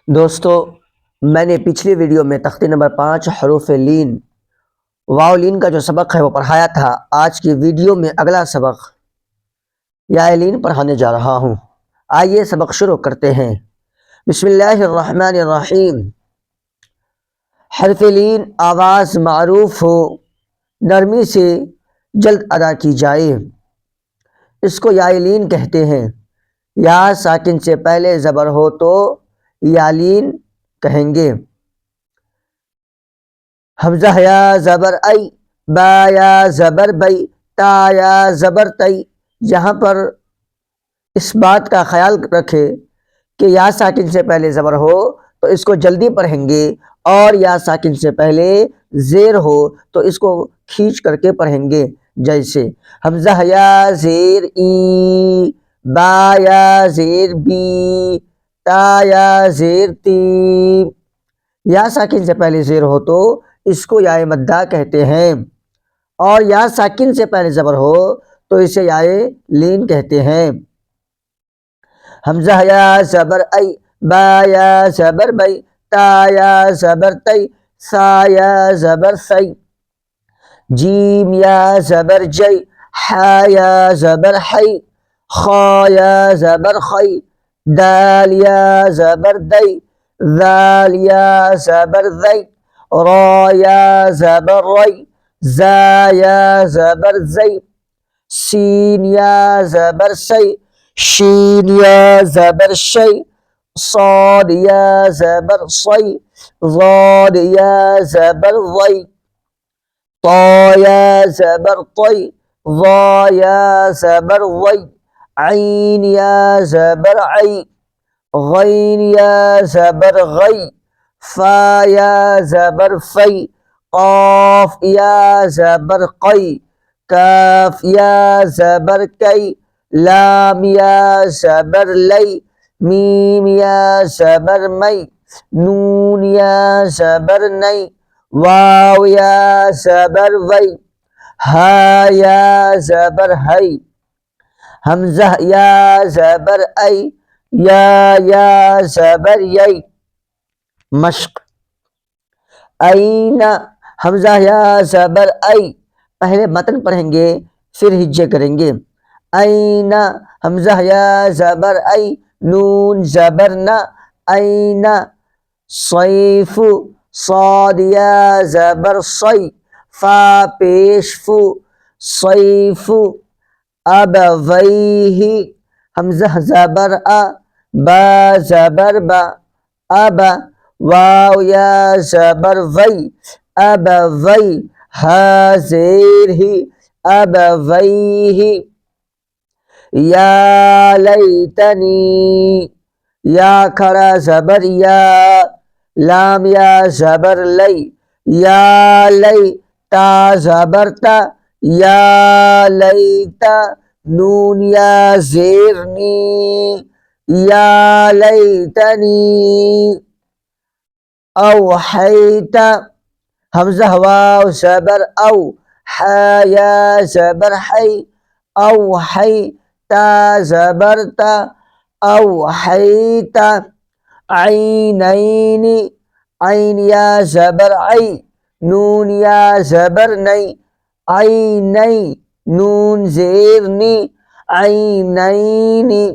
दोस्तों, मैंने पिछली वीडियो में तख्ती नंबर 5 हरूफ लीन वाओ का जो सबक है वो पढ़ाया था। आज की वीडियो में अगला सबक या लीन पढ़ाने जा रहा हूँ। आइए सबक शुरू करते हैं। बिस्मिल्लाहिर्रहमानिर्रहीम। हरफ लीन आवाज़ मारूफ हो, नरमी से जल्द अदा की जाए, इसको या लीन कहते हैं। या साकिन से पहले ज़बर हो तो यालीन कहेंगे। हमजा या ज़बर आई, बा या ज़बर बई, ता या ज़बर तई। यहाँ पर इस बात का ख्याल रखें कि या साकिन से पहले ज़बर हो तो इसको जल्दी पढ़ेंगे, और या साकिन से पहले ज़ेर हो तो इसको खींच करके पढ़ेंगे। जैसे हमजा या ज़ेर ई, बा या ज़ेर बी, ता या ज़ेर ती। या साकिन से पहले ज़ेर हो तो इसको याए मद्दा कहते हैं, और या साकिन से पहले ज़बर हो तो इसे याए लीन कहते हैं। हमजा या ज़बर आई, बा या ज़बर बई, ता या ज़बर तई, सा या ज़बर सई। जीम या ज़बर जई, हा या ज़बर हई, खा या ज़बर खई, दाल या ज़बर दई, ज़ाल या ज़बर ज़ई, रा या ज़बर रई, ज़ा या ज़बर ज़ई, सीन या ज़बर सई, शीन या ज़बर शई, साद या ज़बर सई, ज़ाद या ज़बर ज़ई, ता या ज़बर तई, ज़ा या ज़बर ज़ई, ऐन या ज़बर आई, गैन या ज़बर गई, फा या ज़बर फई, क़ाफ या ज़बर कई, काफ या ज़बर कई, लाम या ज़बर लई, मीम या ज़बर मई, नून या ज़बर नई, वाव या ज़बर वई, हा या ज़बर हई। हमजा या ज़बर आई, या ज़बर यई। मश्क। ऐना, हमजा या ज़बर आई, पहले मतन पढ़ेंगे फिर हिज्जे करेंगे। ऐना, हमजा या ज़बर आई, नून ज़बर ना, ऐना। सैफु, साद या ज़बर सई, फा पेश फु, सैफु। अबवैहि, हमजा ज़बर आ, बा ज़बर बा, अब। वाव या ज़बर वई, अबवई, हा ज़ेर ही, अबवैहि। या लैतनी, या खड़ा ज़बर या, लाम या ज़बर लई, या लई, ता ज़बर ता, या लईता। नून या ज़ेर नी, या लईतनी। औहैता, हमजा वाव ज़बर औ, हा या ज़बर हई, औहई, ता ज़बर ता, औहैता। ऐनैनी, ऐन या ज़बर आई, नून या ज़बर नई, ऐनई, नून ज़ेर नी, ऐनैनी।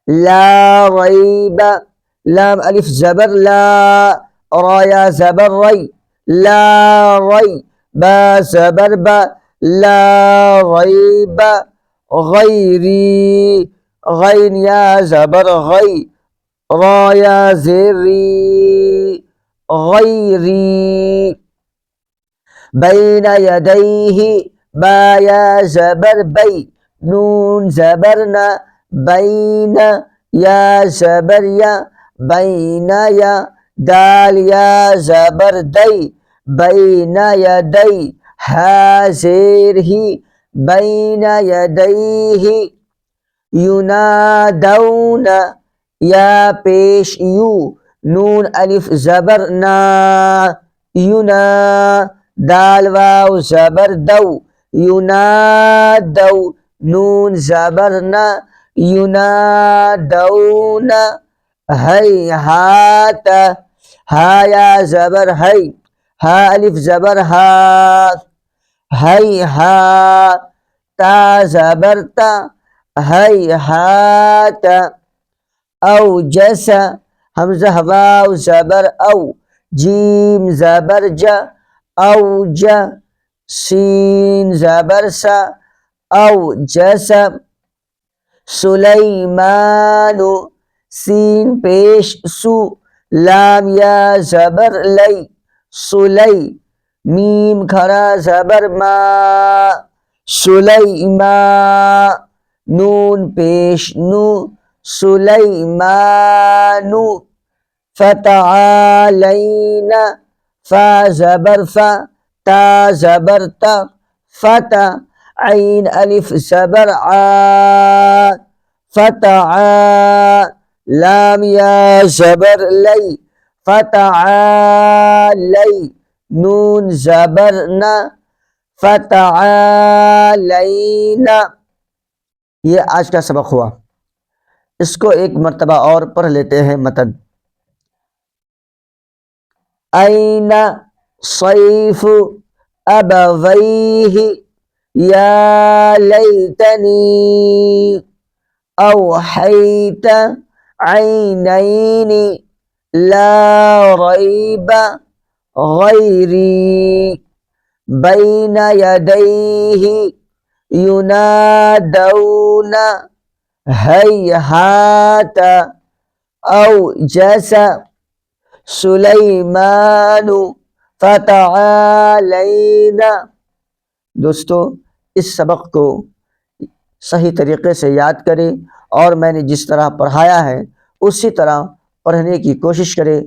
ला रैब, लाम अलिफ ज़बर ला, रा या ज़बर रई, ला रई, बा ज़बर बा, ला रैब। गैरी, गैन या ज़बर गई, रा या ज़ेर री, गैरी। बैन यदैहि, बा या ज़बर बई, नून ज़बर ना, बैन या ज़बर या, बैन या। दाल या ज़बर दई, बैन यदई, हा ज़ेर ही, बैन यदैहि। युनादौन, या पेश यू, नून अलिफ ज़बर ना, युना। दाल वाव ज़बर दौ, युनादौ, नून ज़बर ना, युनादौना। हैहात, हा या ज़बर है, हा अलिफ ज़बर हा, हैहा, ता ज़बर ता, हैहात। औजस, हमज़ा वाव ज़बर औ, जीम ज़बर ज, औज, सीन ज़बर सा, औजस। सुलैमानु, सीन पेश सु, लाम या ज़बर लई, सुलई, मीम खरा ज़बर मा, सुलैमा, नून पेश नु, सुलैमानु। फ़तआलैना, फ़ा ज़बर फ़ा, ता ज़बर ता, फ़ता, ऐन अलिफ ज़बर आ, फ़तआ, लाम या ज़बर लई, फ़तआलई, नून ज़बर ना, फ़तआलैना। ये आज का सबक हुआ। इसको एक मर्तबा और पढ़ लेते हैं मतन। ऐना सैफु अबवैहि या लैतनी औहैत ऐनैनि ला रैब गैरी बैन यदैहि युनादौना हैहात औजस सुलैमानु फ़तआलैना। दोस्तों, इस सबक को सही तरीके से याद करें और मैंने जिस तरह पढ़ाया है उसी तरह पढ़ने की कोशिश करें।